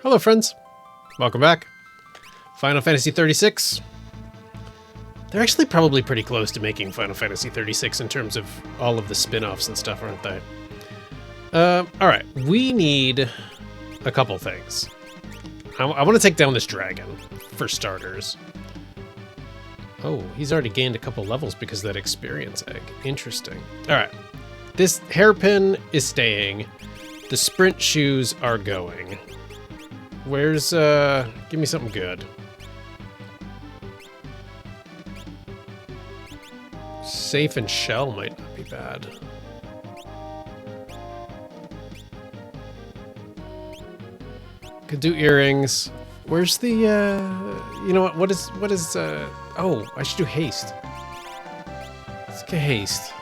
Hello friends, welcome back. Final Fantasy 36. They're actually probably pretty close to making Final Fantasy 36 in terms of all of the spin-offs and stuff, aren't they? Alright, we need a couple things. I want to take down this dragon, for starters. Oh, he's already gained a couple levels because of that experience egg. Interesting. Alright, this hairpin is staying. The sprint shoes are going. Where's, give me something good. Safe and shell might not be bad. Could do earrings. Where's the, you know what is, oh, I should do haste. Let's get haste.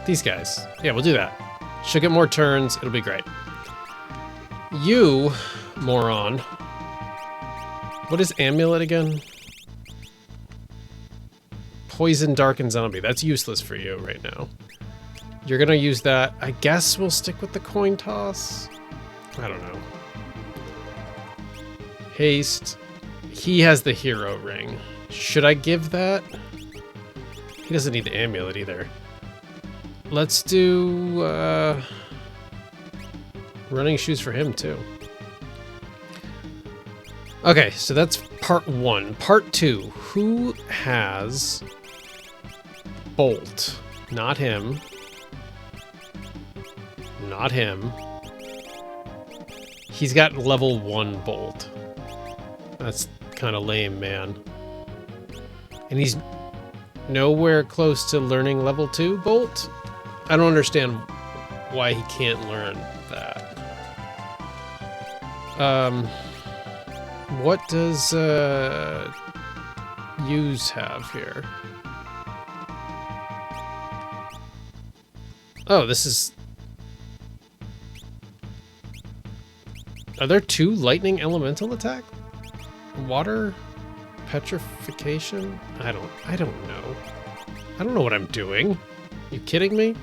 These guys. Yeah, we'll do that. She'll get more turns. It'll be great. You, moron. What is amulet again? Poison, darken, zombie. That's useless for you right now. You're gonna use that. I guess we'll stick with the coin toss. I don't know. Haste. He has the hero ring. Should I give that? He doesn't need the amulet either. Let's do, running shoes for him, too. Okay, so that's part one. Part two. Who has Bolt? Not him. Not him. He's got level 1 Bolt. That's kind of lame, man. And he's nowhere close to learning level 2 Bolt? I don't understand why he can't learn that. What does use have here? Oh, this is... Are there 2 lightning elemental attack? Water? Petrification? I don't know. I don't know what I'm doing. You kidding me?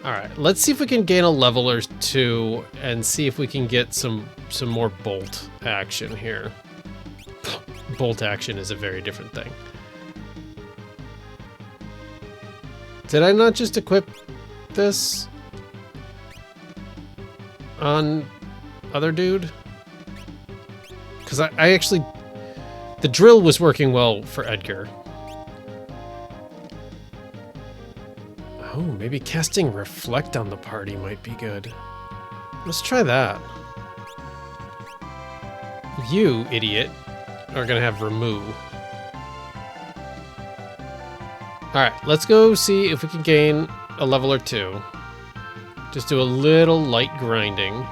Alright, let's see if we can gain a level or 2 and see if we can get some more bolt action here. Bolt action is a very different thing. Did I not just equip this on other dude? Because I actually... The drill was working well for Edgar. Oh, maybe casting Reflect on the party might be good. Let's try that. You, idiot, are gonna have Remove. Alright, let's go see if we can gain a level or 2. Just do a little light grinding.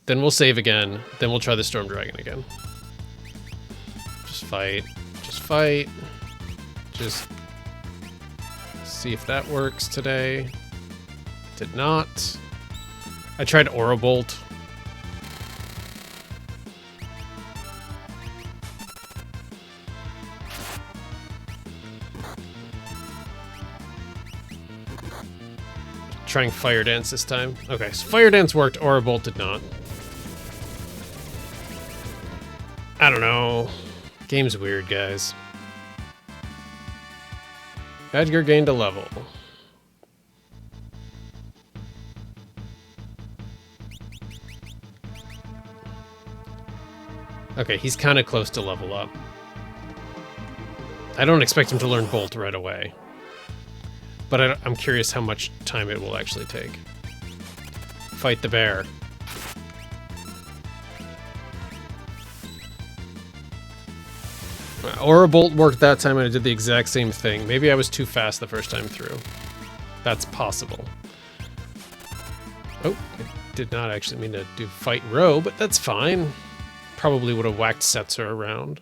Then we'll save again. Then we'll try the Storm Dragon again. Just fight. Just fight. Just... see if that works today. Did not. I tried Aura Bolt. Trying Fire Dance this time. Okay, so Fire Dance worked, Aura Bolt did not. I don't know. Game's weird, guys. Edgar gained a level. Okay, he's kind of close to level up. I don't expect him to learn Bolt right away. But I'm curious how much time it will actually take. Fight the bear. Aura Bolt worked that time and I did the exact same thing. Maybe I was too fast the first time through. That's possible. Oh, I did not actually mean to do Fight Row, but that's fine. Probably would have whacked Setzer around.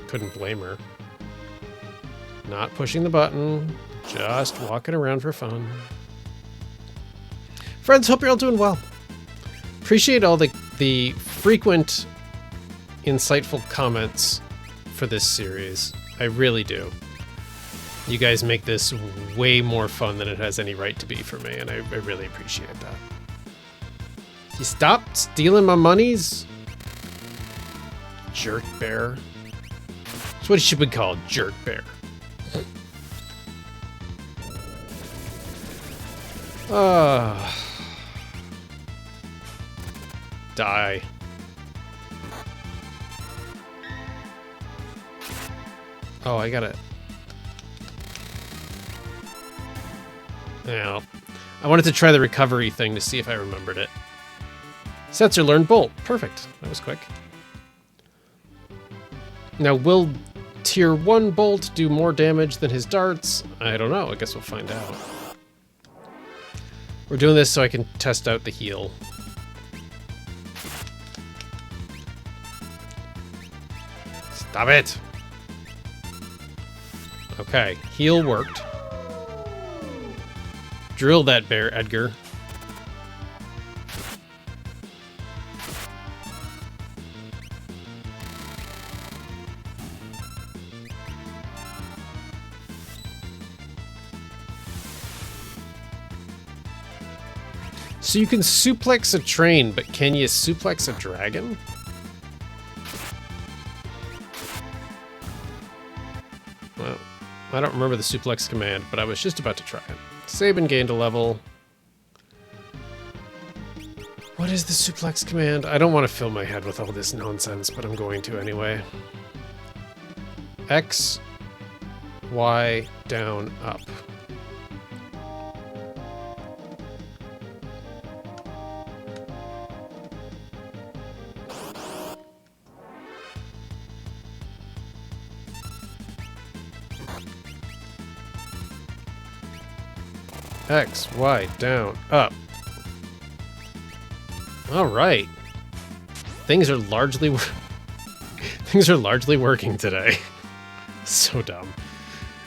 Couldn't blame her. Not pushing the button. Just walking around for fun. Friends, hope you're all doing well. Appreciate all the frequent insightful comments for this series. I really do. You guys make this way more fun than it has any right to be for me, and I really appreciate that. You stop stealing my monies? Jerk bear. That's what he should be called, jerk bear. Die. Oh, I gotta... Yeah. I wanted to try the recovery thing to see if I remembered it. Sensor learned bolt. Perfect. That was quick. Now, will tier 1 bolt do more damage than his darts? I don't know. I guess we'll find out. We're doing this so I can test out the heal. Stop it! Okay, heal worked. Drill that bear, Edgar. So you can suplex a train, but can you suplex a dragon? Well, I don't remember the suplex command, but I was just about to try it. Sabin gained a level. What is the suplex command? I don't want to fill my head with all this nonsense, but I'm going to anyway. X, Y, down, up. X, Y, down, up. All right. Things are largely working today. So dumb.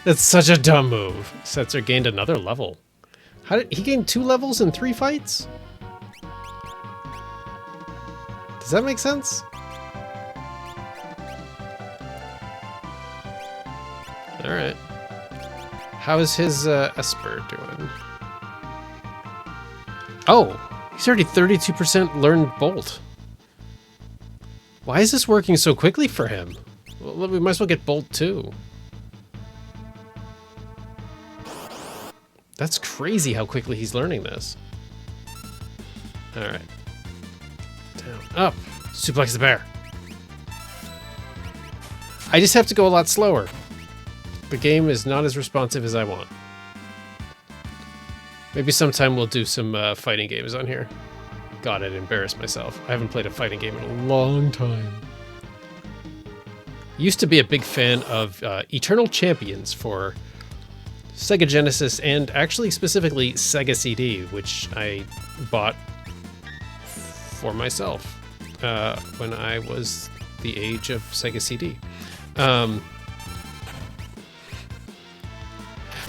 That's such a dumb move. Setzer gained another level. How did he gain 2 levels in 3 fights? Does that make sense? All right. How is his Esper doing? Oh, he's already 32% learned Bolt. Why is this working so quickly for him? Well, we might as well get Bolt too. That's crazy how quickly he's learning this. All right. Down, up. Suplex the bear. I just have to go a lot slower. The game is not as responsive as I want. Maybe sometime we'll do some fighting games on here. God, I'd embarrass myself. I haven't played a fighting game in a long time. Used to be a big fan of Eternal Champions for Sega Genesis and actually specifically Sega CD, which I bought for myself when I was the age of Sega CD.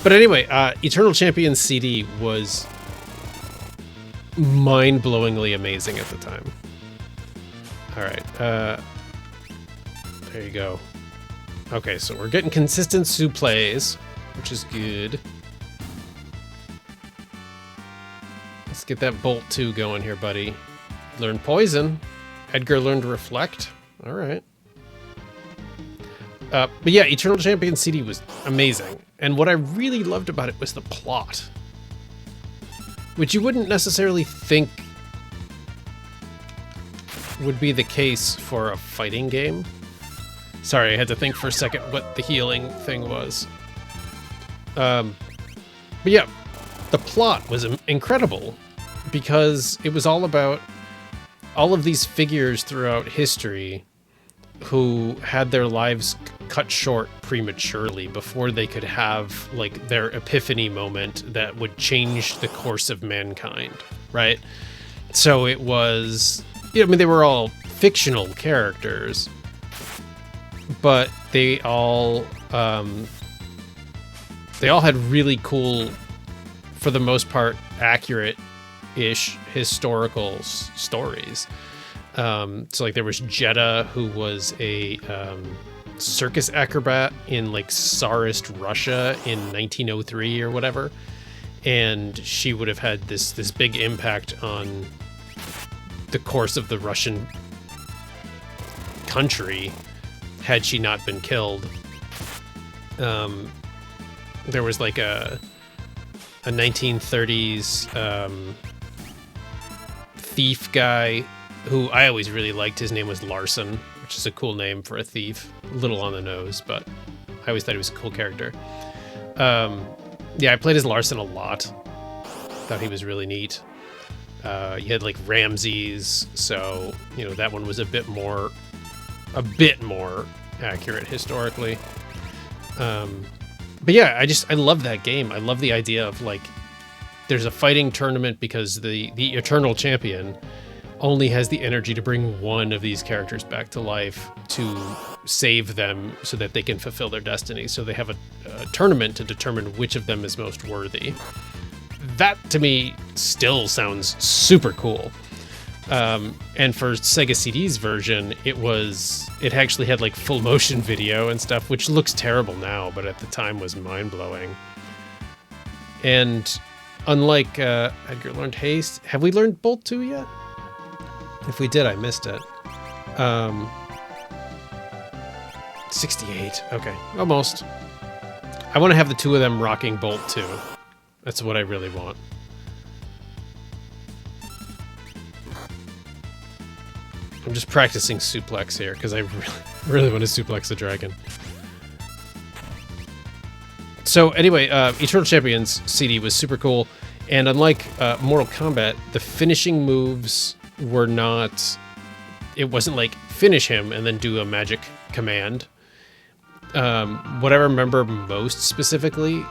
But anyway, Eternal Champions CD was mind-blowingly amazing at the time. All right, there you go. Okay, so we're getting consistent suplees, which is good. Let's get that Bolt 2 going here, buddy. Learn Poison. Edgar learned Reflect. All right. But yeah, Eternal Champions CD was amazing. And what I really loved about it was the plot. Which you wouldn't necessarily think would be the case for a fighting game. Sorry, I had to think for a second what the healing thing was. But yeah, the plot was incredible because it was all about all of these figures throughout history who had their lives cut short prematurely before they could have like their epiphany moment that would change the course of mankind, right? So it was, I mean, they were all fictional characters, but they all had really cool, for the most part, accurate-ish historical stories. So like there was Jeddah, who was a circus acrobat in like Tsarist Russia in 1903 or whatever. And she would have had this big impact on the course of the Russian country had she not been killed. There was like a 1930s thief guy who I always really liked. His name was Larson, which is a cool name for a thief. A little on the nose, but I always thought he was a cool character. Yeah, I played as Larson a lot. Thought he was really neat. You had like Ramses, so you know that one was a bit more accurate historically. But yeah, I love that game. I love the idea of like there's a fighting tournament because the eternal champion only has the energy to bring one of these characters back to life to save them so that they can fulfill their destiny. So they have a tournament to determine which of them is most worthy. That to me still sounds super cool. And for Sega CD's version, it actually had like full motion video and stuff, which looks terrible now, but at the time was mind-blowing. And unlike Edgar learned Haste, have we learned Bolt 2 yet? If we did, I missed it. 68. Okay, almost. I want to have the two of them rocking Bolt 2. That's what I really want. I'm just practicing suplex here because I really want to suplex the dragon. So anyway, Eternal Champions CD was super cool, and unlike Mortal Kombat, the finishing moves were not... It wasn't like finish him and then do a magic command. What I remember most specifically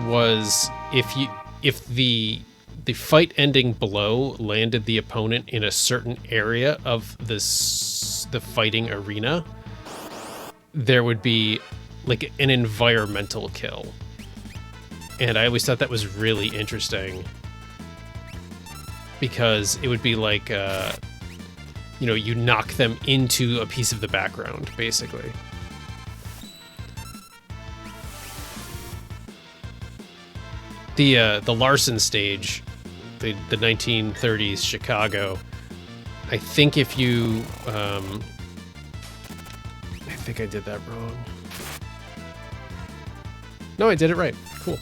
was if the fight ending blow landed the opponent in a certain area of the fighting arena, there would be like an environmental kill. And I always thought that was really interesting because it would be like, you know, you knock them into a piece of the background, basically. The Larson stage, the 1930s Chicago, I think if you... I think I did that wrong. No, I did it right. Cool.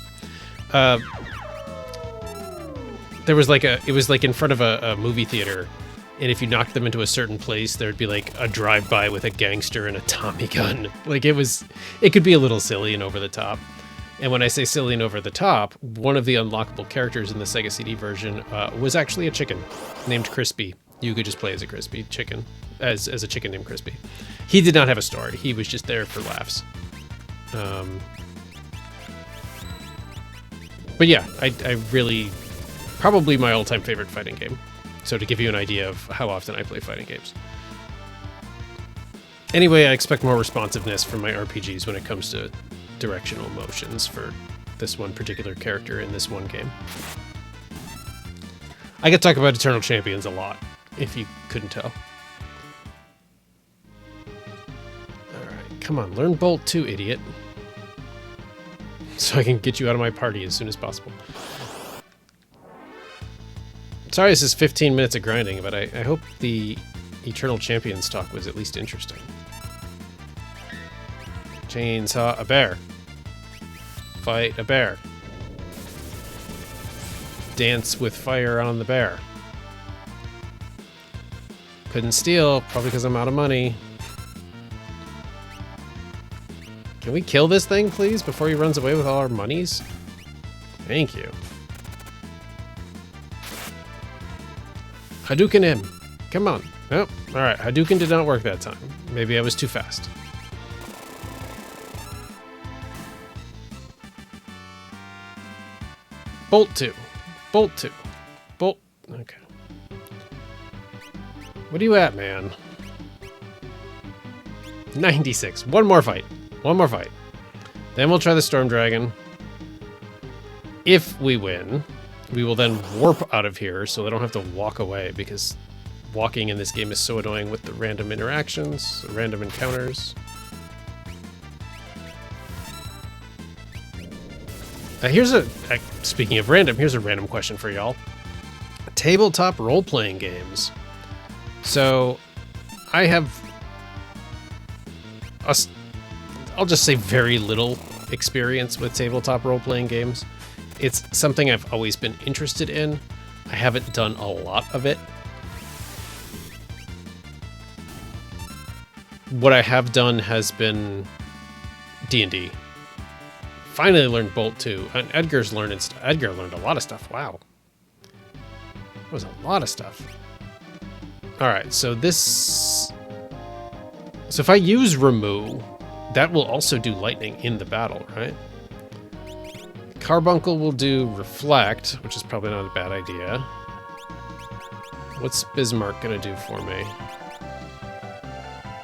There was like it was like in front of a movie theater, and if you knocked them into a certain place, there'd be like a drive-by with a gangster and a Tommy gun. Like it could be a little silly and over the top. And when I say silly and over the top, one of the unlockable characters in the Sega CD version was actually a chicken named Crispy. You could just play as a Crispy chicken, as a chicken named Crispy. He did not have a story. He was just there for laughs. But yeah, I really, probably my all-time favorite fighting game. So to give you an idea of how often I play fighting games. Anyway, I expect more responsiveness from my RPGs when it comes to directional motions for this one particular character in this one game. I could talk about Eternal Champions a lot, if you couldn't tell. Alright, come on, learn Bolt 2, idiot. So I can get you out of my party as soon as possible. Sorry this is 15 minutes of grinding, but I hope the Eternal Champions talk was at least interesting. Chainsaw a bear. Fight a bear. Dance with fire on the bear. Couldn't steal, probably because I'm out of money. Can we kill this thing, please, before he runs away with all our monies? Thank you. Hadouken him. Come on. Oh, alright. Hadouken did not work that time. Maybe I was too fast. Bolt 2. Bolt 2. Bolt. Okay. What are you at, man? 96. One more fight. One more fight. Then we'll try the Storm Dragon. If we win, we will then warp out of here so I don't have to walk away, because walking in this game is so annoying with the random interactions, random encounters. Speaking of random, here's a random question for y'all. Tabletop role-playing games. So, I have, I'll just say very little experience with tabletop role-playing games. It's something I've always been interested in. I haven't done a lot of it. What I have done has been D&D. Finally learned Bolt 2. And Edgar learned a lot of stuff. Wow. That was a lot of stuff. Alright, so this... So if I use Remove, that will also do lightning in the battle, right? Carbuncle will do Reflect, which is probably not a bad idea. What's Bismarck gonna do for me?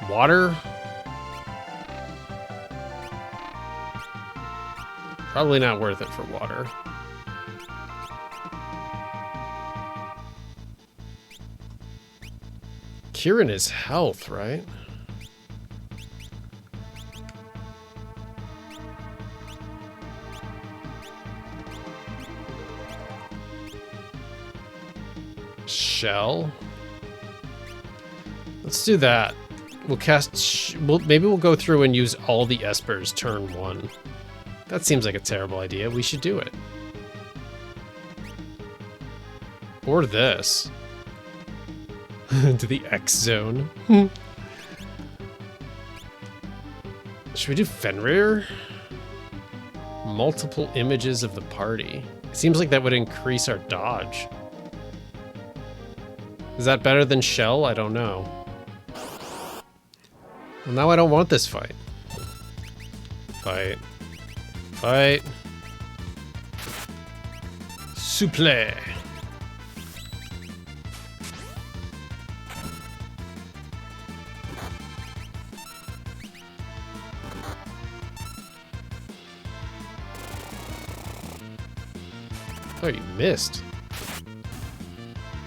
Water? Probably not worth it for water. Curing is health, right? Shell. Let's do that. We'll cast... maybe we'll go through and use all the Espers turn 1. That seems like a terrible idea. We should do it. Or this. To the X zone. Should we do Fenrir? Multiple images of the party. It seems like that would increase our dodge. Is that better than Shell? I don't know. Well, now I don't want this fight. Fight. Fight. Souple. Oh, you missed.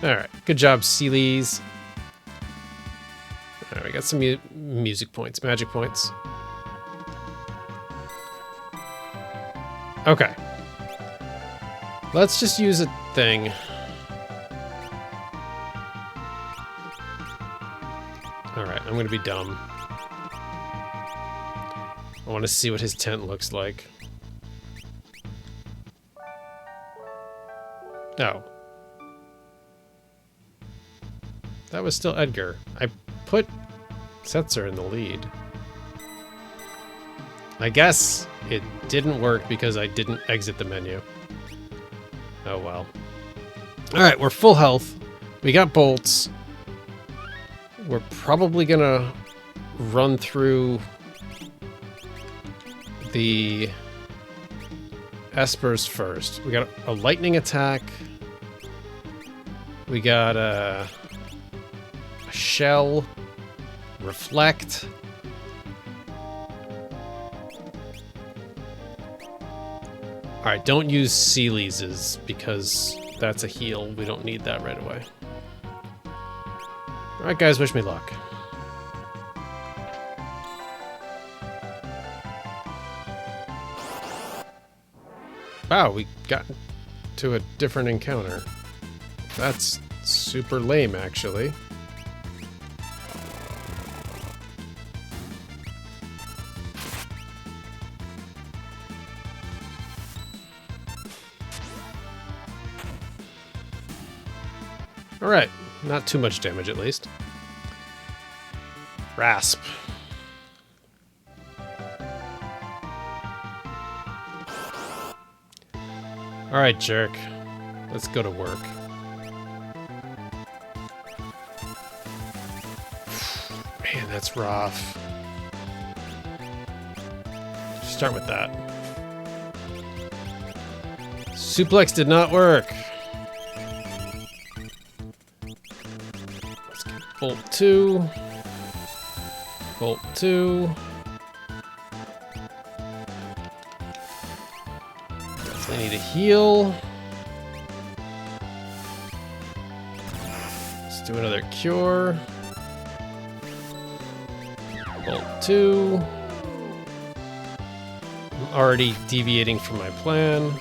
Alright, good job, Sealies. Alright, we got some music points, magic points. Okay. Let's just use a thing. Alright, I'm gonna be dumb. I want to see what his tent looks like. No. That was still Edgar. I put Setzer in the lead. I guess it didn't work because I didn't exit the menu. Oh well. Alright, we're full health. We got bolts. We're probably gonna run through the Espers first. We got a lightning attack. We got a shell. Reflect. Alright, don't use Sealies because that's a heal. We don't need that right away. Alright guys, wish me luck. Wow, we got to a different encounter. That's super lame, actually. Alright, not too much damage at least. Rasp. Alright, jerk. Let's go to work. Man, that's rough. Start with that. Suplex did not work. Let's get Bolt 2. Bolt 2. I need a heal. Let's do another cure. Bolt 2. already deviating from my plan.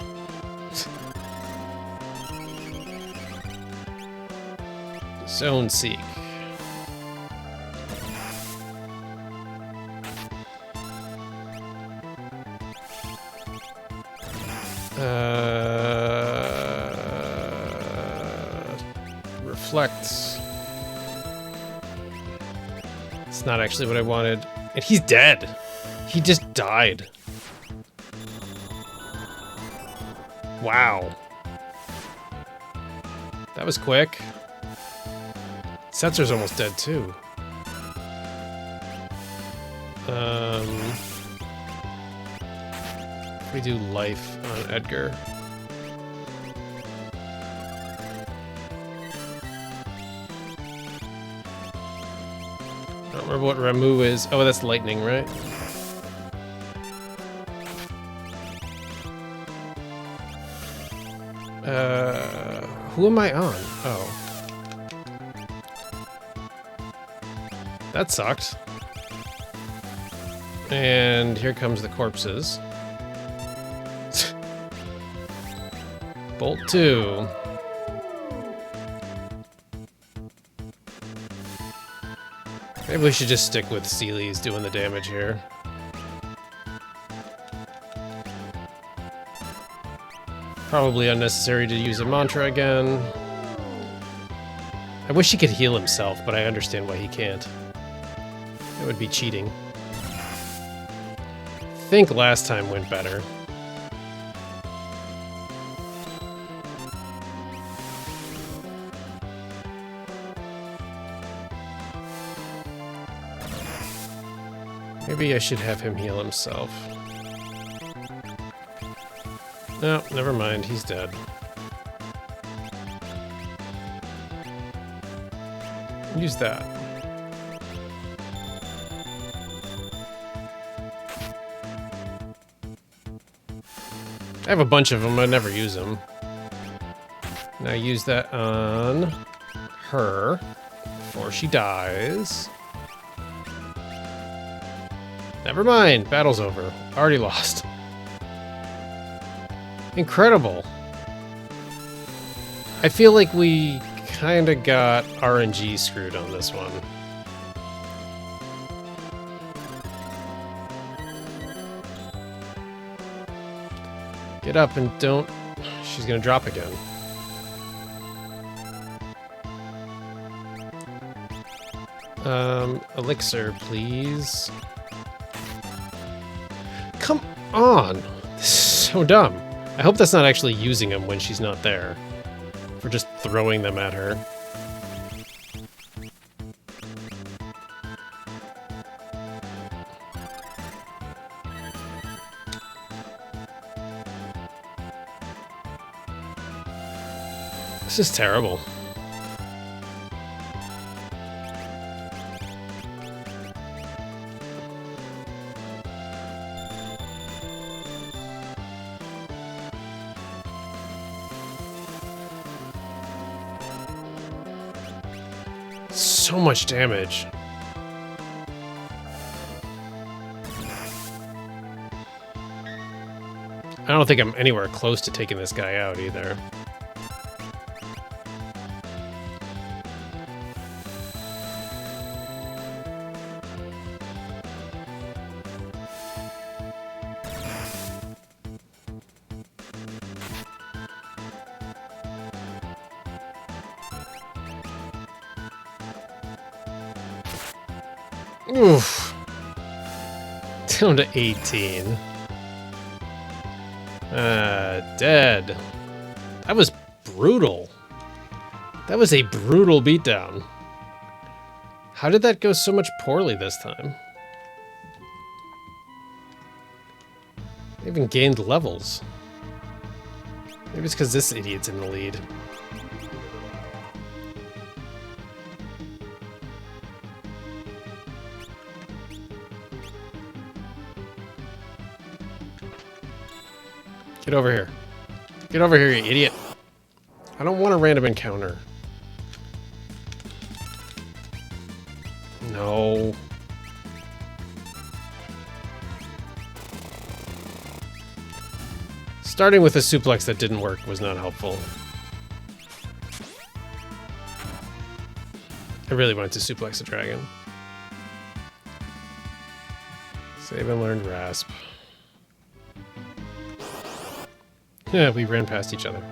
Zone Seek. Reflect. It's not actually what I wanted. And he's dead. He just died. Wow. That was quick. Setser's almost dead too. We do life on Edgar. I don't remember what Ramu is. Oh, that's lightning, right? Who am I on? Oh. That sucked. And here comes the corpses. Bolt 2. Maybe we should just stick with Seely's doing the damage here. Probably unnecessary to use a mantra again. I wish he could heal himself, but I understand why he can't. It would be cheating. I think last time went better. Maybe I should have him heal himself. No, never mind. He's dead. Use that. I have a bunch of them. I never use them. Now use that on her before she dies. Never mind. Battle's over. Already lost. Incredible. I feel like we kind of got RNG screwed on this one. Get up and don't... She's gonna drop again. Elixir, please. Come on! This is so dumb. I hope that's not actually using them when she's not there. We're just throwing them at her. This is terrible. So much damage. I don't think I'm anywhere close to taking this guy out either. Oof. Down to 18. Dead. That was brutal. That was a brutal beatdown. How did that go so much poorly this time? I even gained levels. Maybe it's because this idiot's in the lead. Get over here. Get over here, you idiot. I don't want a random encounter. No. Starting with a suplex that didn't work was not helpful. I really wanted to suplex a dragon. Save and learn Rasp. Yeah, we ran past each other.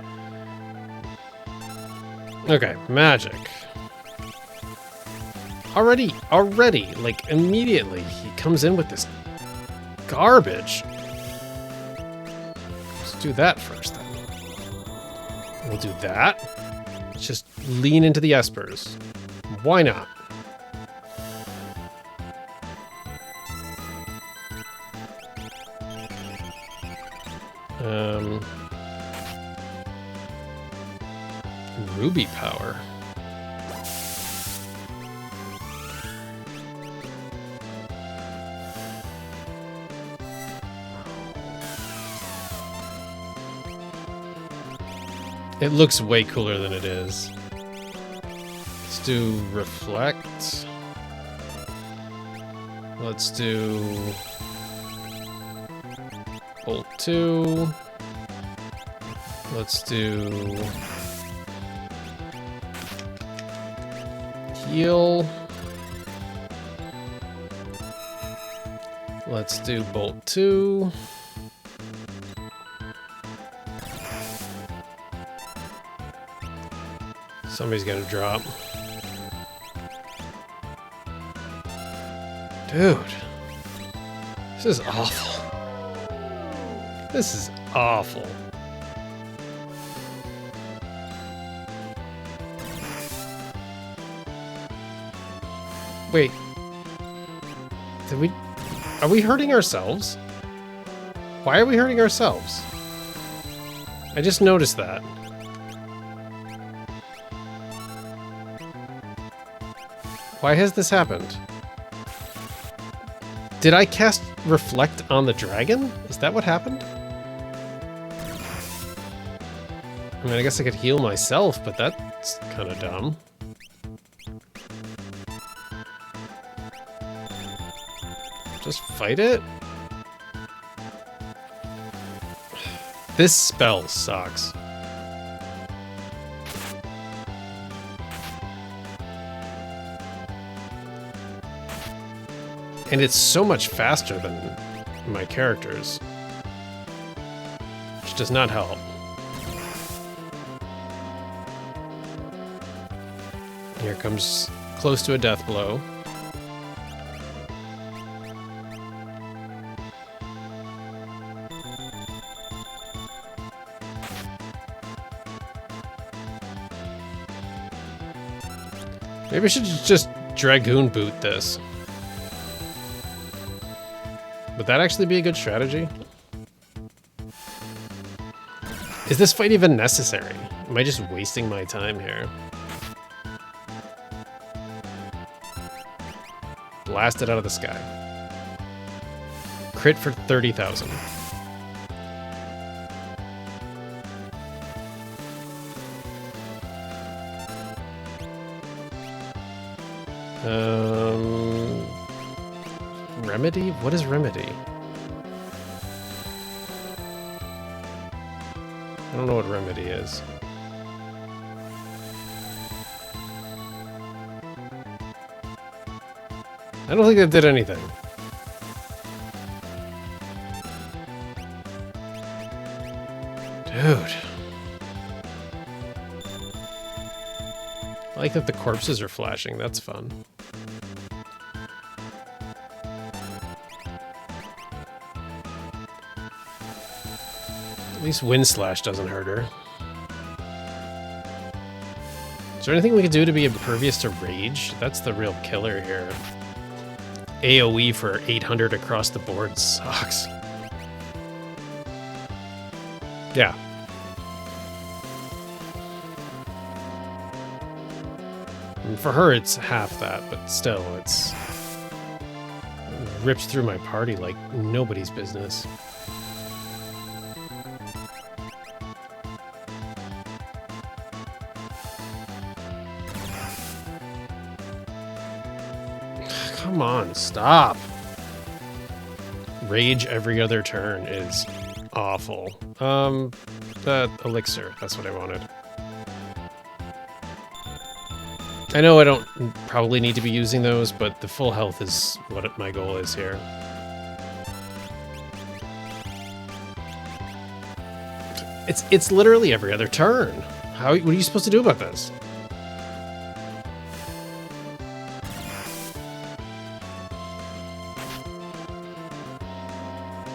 Okay, magic. Already, like immediately, he comes in with this garbage. Let's do that first then. We'll do that. Let's just lean into the espers. Why not? Ruby power. It looks way cooler than it is. Let's do reflect. Let's do bolt 2. Let's do heal. Let's do bolt 2. Somebody's gonna drop. Dude. This is awful. This is awful. Wait. Are we hurting ourselves? Why are we hurting ourselves? I just noticed that. Why has this happened? Did I cast Reflect on the dragon? Is that what happened? I mean, I guess I could heal myself, but that's kind of dumb. Just fight it? This spell sucks. And it's so much faster than my characters, which does not help. Here comes close to a death blow. Maybe I should just Dragoon boot this. Would that actually be a good strategy? Is this fight even necessary? Am I just wasting my time here? Blast it out of the sky. Crit for 30,000. Remedy? What is remedy? I don't know what remedy is. I don't think that did anything. Dude. I like that the corpses are flashing. That's fun. At least Wind Slash doesn't hurt her. Is there anything we could do to be impervious to rage? That's the real killer here. AoE for 800 across the board sucks. Yeah. And for her, it's half that, but still, it's ripped through my party like nobody's business. Come on, stop. Rage every other turn is awful. The elixir, that's what I wanted. I know I don't probably need to be using those, but the full health is what my goal is here. It's literally every other turn. What are you supposed to do about this?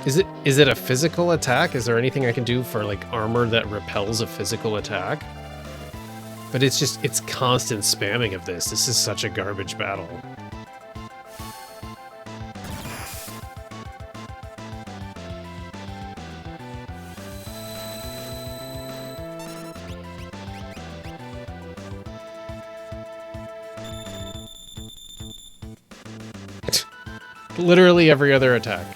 Is it a physical attack? Is there anything I can do for like armor that repels a physical attack? But it's constant spamming of this. This is such a garbage battle. Literally every other attack.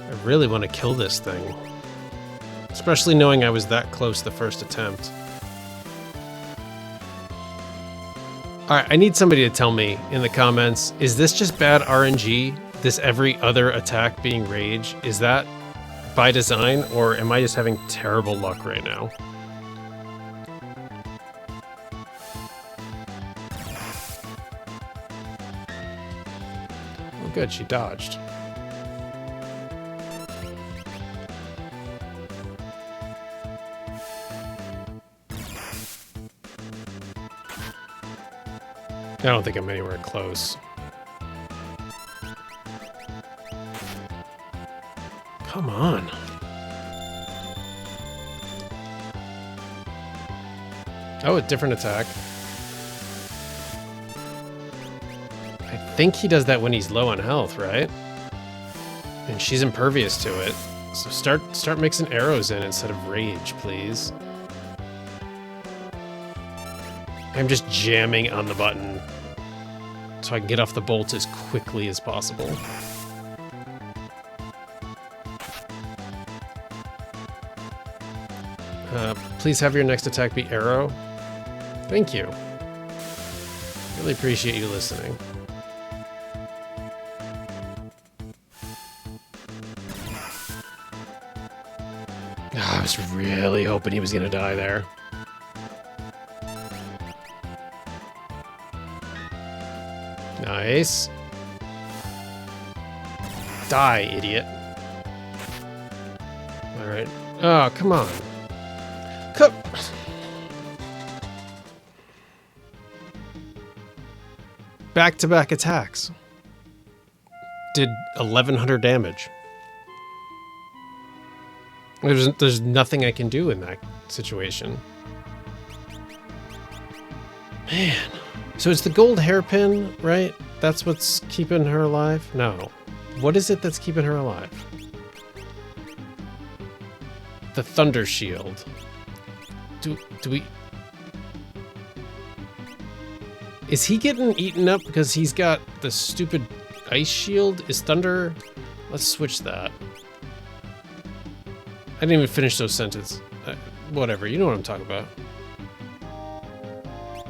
I really want to kill this thing. Especially knowing I was that close the first attempt. Alright, I need somebody to tell me in the comments, is this just bad RNG? This every other attack being rage? Is that by design, or am I just having terrible luck right now? Oh good, she dodged. I don't think I'm anywhere close. Come on. Oh, a different attack. I think he does that when he's low on health, right? And she's impervious to it. So start mixing arrows in instead of rage, please. I'm just jamming on the button so I can get off the bolt as quickly as possible. Please have your next attack be arrow. Thank you. Really appreciate you listening. I was really hoping he was gonna die there. Nice. Die, idiot. Alright. Oh, come on. Back-to-back attacks. Did 1100 damage. There's nothing I can do in that situation. Man. So it's the gold hairpin, right? That's what's keeping her alive? No. What is it that's keeping her alive? The thunder shield. Do we... Is he getting eaten up because he's got the stupid ice shield? Is thunder... Let's switch that. I didn't even finish those sentences. Whatever, you know what I'm talking about.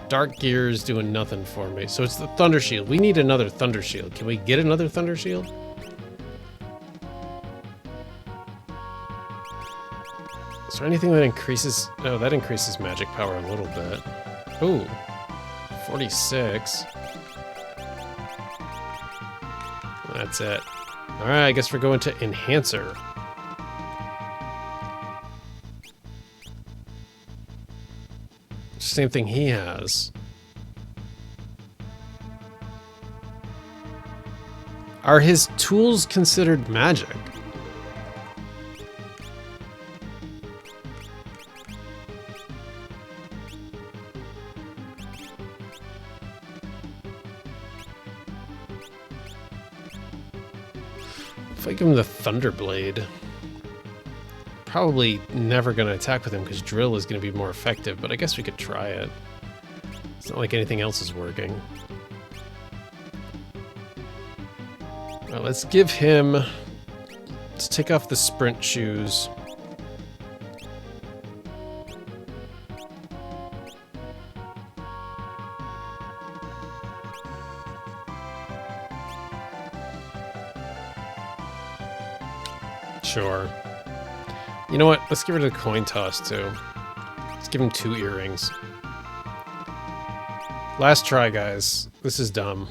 Dark gear is doing nothing for me. So it's the thunder shield. We need another thunder shield. Can we get another thunder shield? Is there anything that increases... Oh, that increases magic power a little bit. Ooh. 46. That's it. Alright, I guess we're going to Enhancer. Same thing he has. Are his tools considered magic? If I give him the Thunderblade, probably never going to attack with him because Drill is going to be more effective, but I guess we could try it. It's not like anything else is working. Well, let's give him... Let's take off the sprint shoes. Sure. You know what? Let's get rid of the coin toss, too. Let's give him 2 earrings. Last try, guys. This is dumb.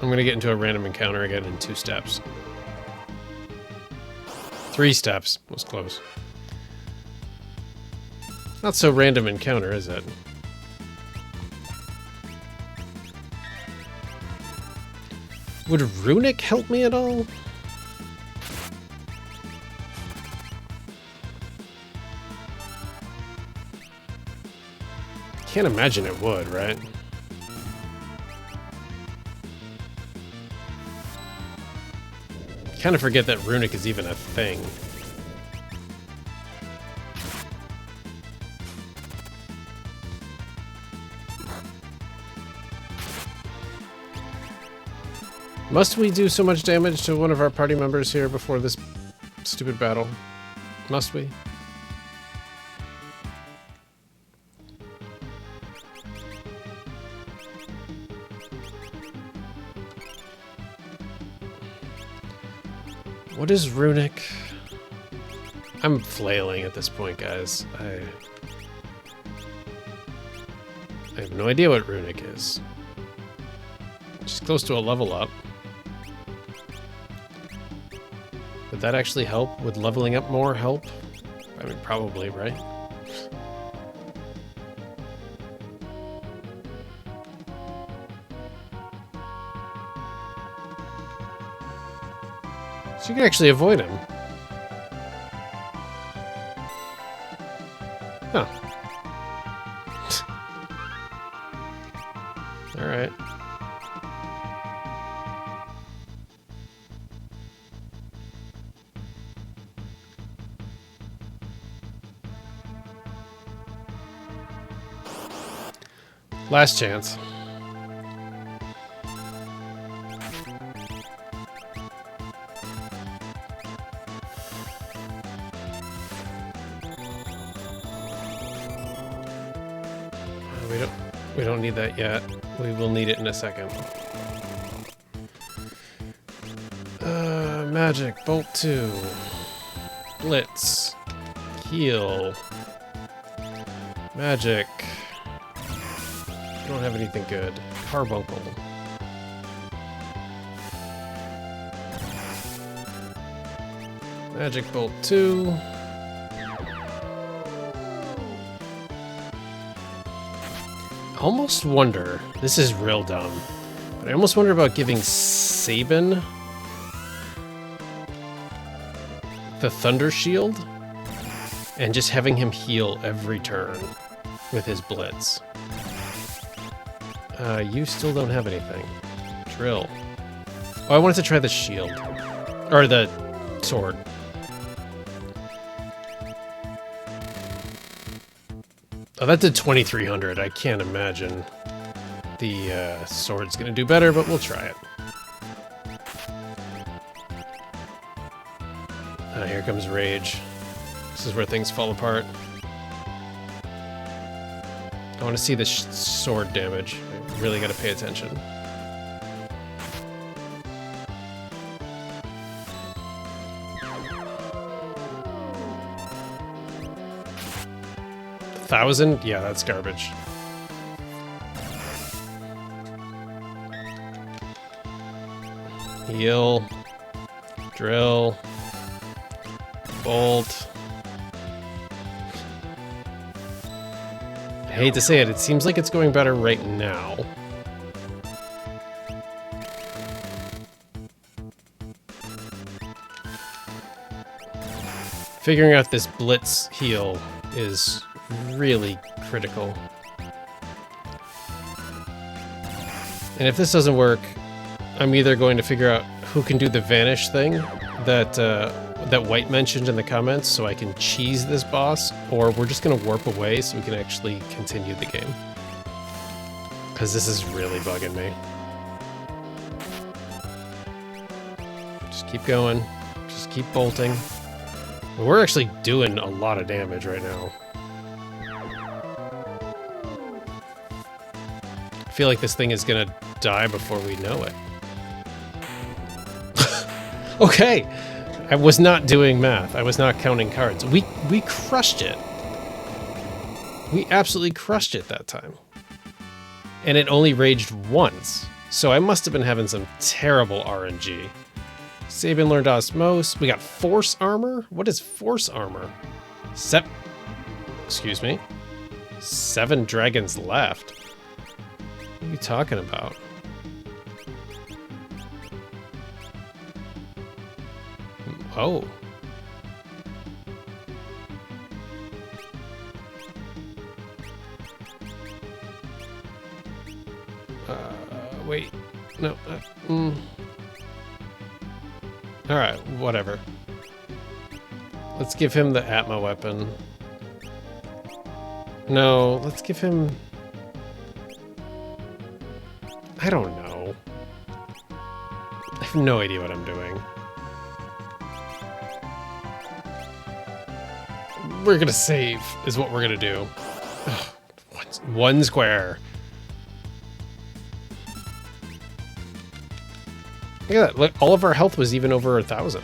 I'm gonna get into a random encounter again in 2 steps. 3 steps. Was close. Not so random encounter, is it? Would Runic help me at all? Can't imagine it would, right? Kind of forget that Runic is even a thing. Must we do so much damage to one of our party members here before this stupid battle? Must we? What is Runic? I'm flailing at this point, guys. I have no idea what Runic is. She's close to a level up. Would that actually help? Would leveling up more help? I mean, probably, right? So you can actually avoid him. Huh. Alright. Last chance. We don't need that yet. We will need it in a second. Magic, Bolt 2. Blitz. Heal. Magic. Don't have anything good. Carbuncle. Magic Bolt 2. I almost wonder, this is real dumb, but I almost wonder about giving Sabin the Thunder Shield and just having him heal every turn with his Blitz. You still don't have anything. Drill. Oh, I wanted to try the shield. Or the sword. Oh, that did 2,300. I can't imagine the sword's gonna do better, but we'll try it. Here comes Rage. This is where things fall apart. I want to see the sword damage. I really gotta pay attention. $1,000? Yeah, that's garbage. Heal. Drill. Bolt. I hate to say it, it seems like it's going better right now. Figuring out this Blitz heal is really critical. And if this doesn't work, I'm either going to figure out who can do the vanish thing that that White mentioned in the comments so I can cheese this boss, or we're just going to warp away so we can actually continue the game. Because this is really bugging me. Just keep going. Just keep bolting. We're actually doing a lot of damage right now. I feel like this thing is gonna die before we know it. Okay, I was not doing math. I was not counting cards. We crushed it. We absolutely crushed it that time. And it only raged once. So I must have been having some terrible RNG. Sabin learned Osmose. We got Force Armor? What is Force Armor? Excuse me? 7 dragons left. What are you talking about? Oh. Wait. No. Alright, whatever. Let's give him the Atma weapon. No, let's give him... I don't know. I have no idea what I'm doing. We're gonna save, is what we're gonna do. Ugh, one square. Look at that. Look, all of our health was even over 1,000.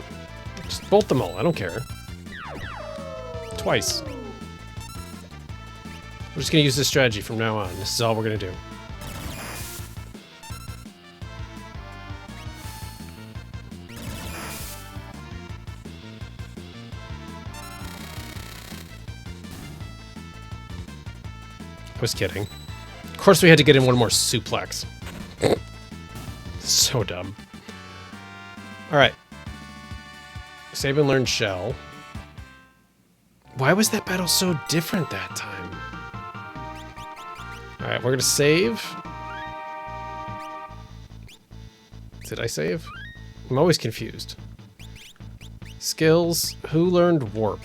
Just bolt them all. I don't care. Twice. We're just gonna use this strategy from now on. This is all we're gonna do. I was kidding. Of course we had to get in one more suplex. So dumb. Alright. Save and learn Shell. Why was that battle so different that time? Alright, we're gonna save. Did I save? I'm always confused. Skills. Who learned Warp?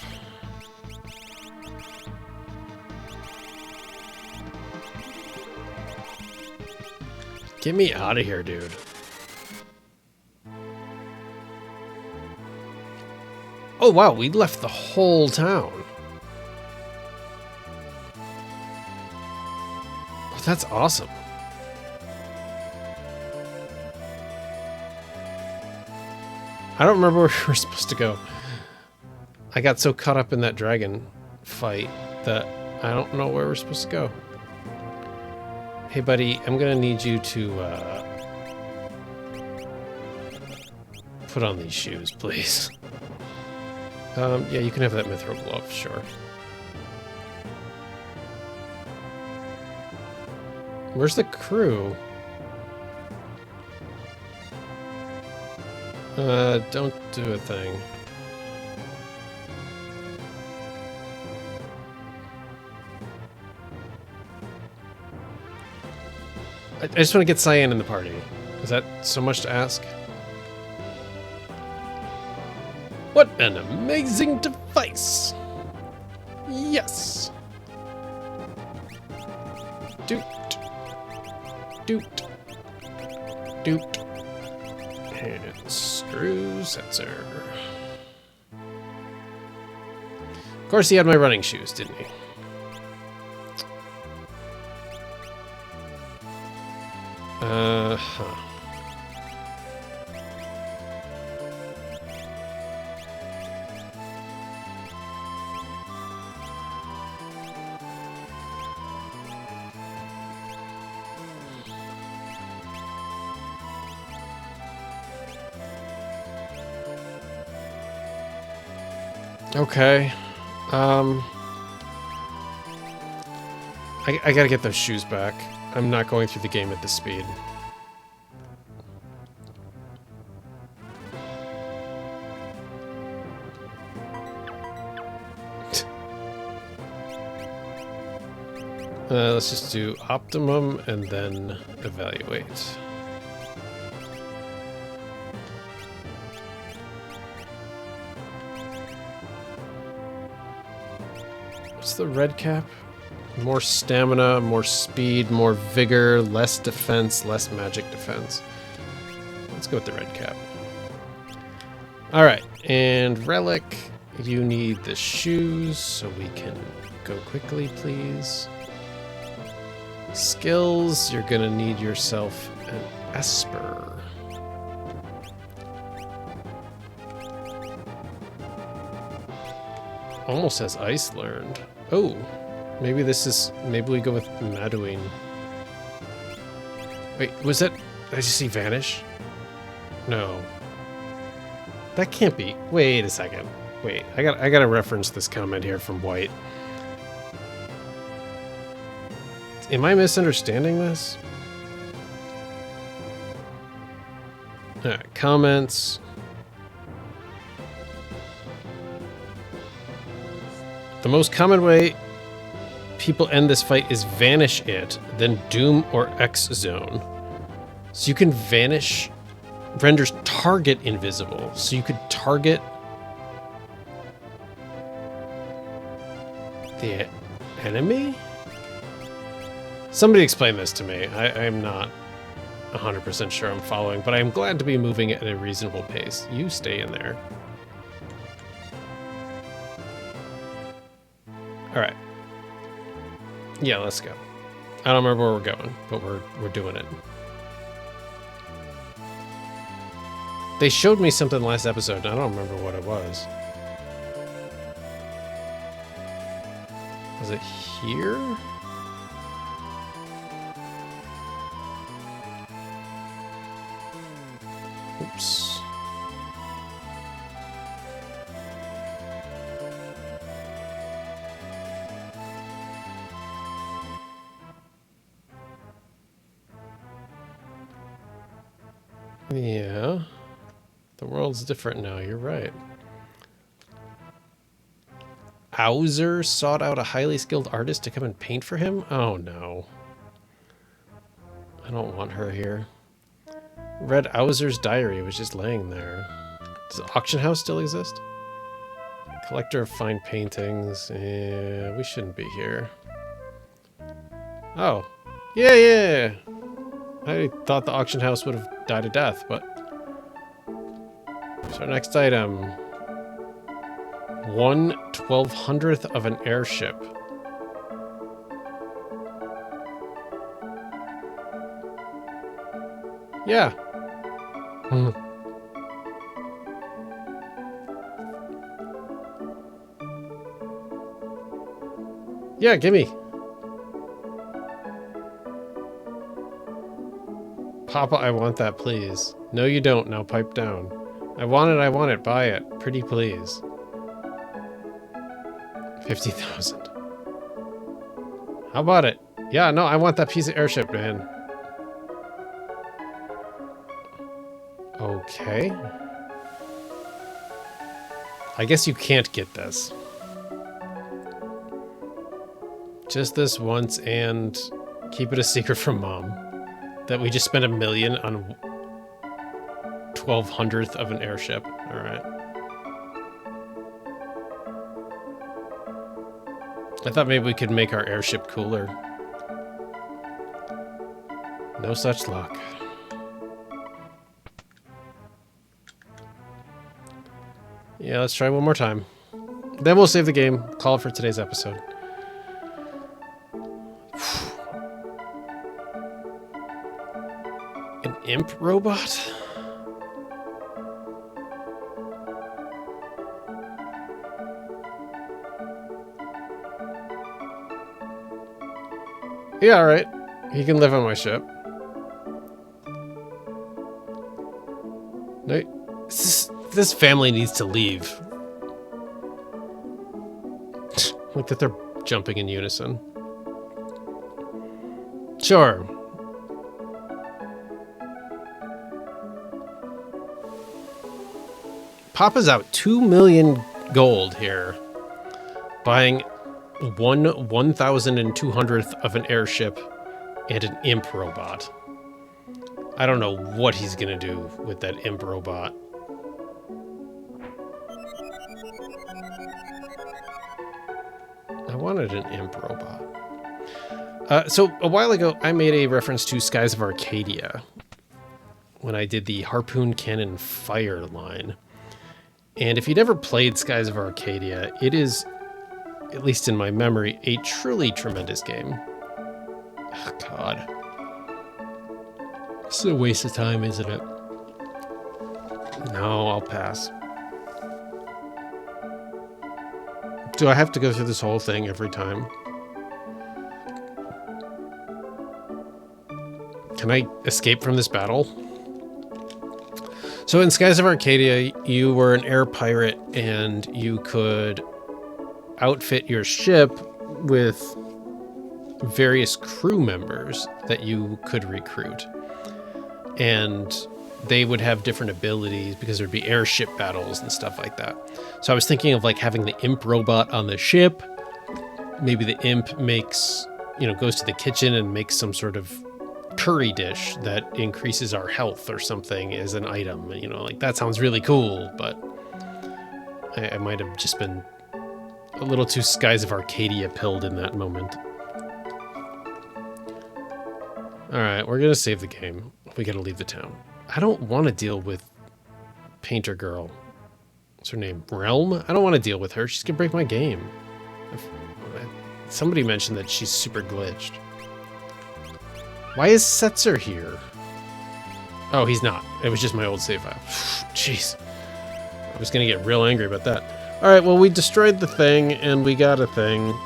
Get me out of here, dude. Oh, wow, we left the whole town. Oh, that's awesome. I don't remember where we were supposed to go. I got so caught up in that dragon fight that I don't know where we're supposed to go. Hey, buddy, I'm gonna need you to put on these shoes, please. Yeah, you can have that mithril glove, sure. Where's the crew? Don't do a thing. I just want to get Cyan in the party. Is that so much to ask? What an amazing device! Yes! Doot. Doot. Doot. And screw sensor. Of course he had my running shoes, didn't he? Huh. Okay. I gotta get those shoes back. I'm not going through the game at this speed. Let's just do optimum and then evaluate. What's the red cap? More stamina, more speed, more vigor, less defense, less magic defense. Let's go with the red cap. Alright, and Relic, you need the shoes so we can go quickly, please. Skills, you're gonna need yourself an Esper. Almost has Ice learned. Oh, maybe this is... Maybe we go with Maduin. Wait, was that... Did I just see Vanish? No. That can't be... Wait a second. Wait, I gotta reference this comment here from White. Am I misunderstanding this? Comments. The most common way people end this fight is vanish it, then doom or X zone. So you can vanish, renders target invisible. So you could target the enemy? Somebody explain this to me. I'm not 100% sure I'm following, but I'm glad to be moving at a reasonable pace. You stay in there. Alright. Yeah, let's go. I don't remember where we're going, but we're doing it. They showed me something last episode, and I don't remember what it was. Was it here? Oops. Yeah. The world's different now, you're right. Auser sought out a highly skilled artist to come and paint for him? Oh no. I don't want her here. Read Auser's diary, it was just laying there. Does the auction house still exist? Collector of fine paintings. Yeah, we shouldn't be here. Oh. Yeah. I thought the auction house would have died a death, but... So next item. 1/1200th of an airship. Yeah. Yeah, gimme. Papa, I want that, please. No, you don't. Now pipe down. I want it. Buy it. Pretty please. 50,000. How about it? Yeah, no, I want that piece of airship, man. Okay. I guess you can't get this. Just this once and keep it a secret from Mom. That we just spent $1 million on 1/1200th of an airship. Alright. I thought maybe we could make our airship cooler. No such luck. Yeah, let's try one more time. Then we'll save the game. Call it for today's episode. An imp robot? Yeah, alright. He can live on my ship. No, this family needs to leave. Look that they're jumping in unison. Sure. Papa's out 2 million gold here. Buying 1/1200th of an airship and an imp robot. I don't know what he's gonna do with that imp robot. I wanted an imp robot. So a while ago, I made a reference to Skies of Arcadia when I did the Harpoon Cannon Fire line. And if you'd ever played Skies of Arcadia, it is, at least in my memory, a truly tremendous game. Oh, God. This is a waste of time, isn't it? No, I'll pass. Do I have to go through this whole thing every time? Can I escape from this battle? So in Skies of Arcadia, you were an air pirate and you could outfit your ship with various crew members that you could recruit. And they would have different abilities because there'd be airship battles and stuff like that. So I was thinking of like having the imp robot on the ship. Maybe the imp makes, goes to the kitchen and makes some sort of curry dish that increases our health or something as an item. Like that sounds really cool, but I might have just been a little too Skies of Arcadia pilled in that moment. All right, we're gonna save the game. We gotta leave the town. I don't want to deal with Painter Girl. What's her name? Realm? I don't want to deal with her. She's gonna break my game. Somebody mentioned that she's super glitched. Why is Setzer here? Oh, he's not. It was just my old save file. Jeez. I was gonna get real angry about that. All right, well, we destroyed the thing and we got a thing,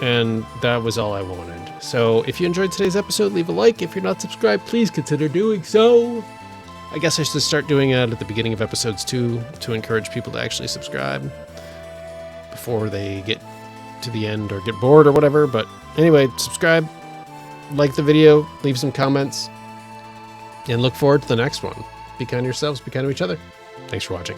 and that was all I wanted. So if you enjoyed today's episode, leave a like. If you're not subscribed, please consider doing so. I guess I should start doing it at the beginning of episodes too, to encourage people to actually subscribe before they get to the end or get bored or whatever. But anyway, subscribe, like the video, leave some comments, and look forward to the next one. Be kind to yourselves, be kind to each other. Thanks for watching.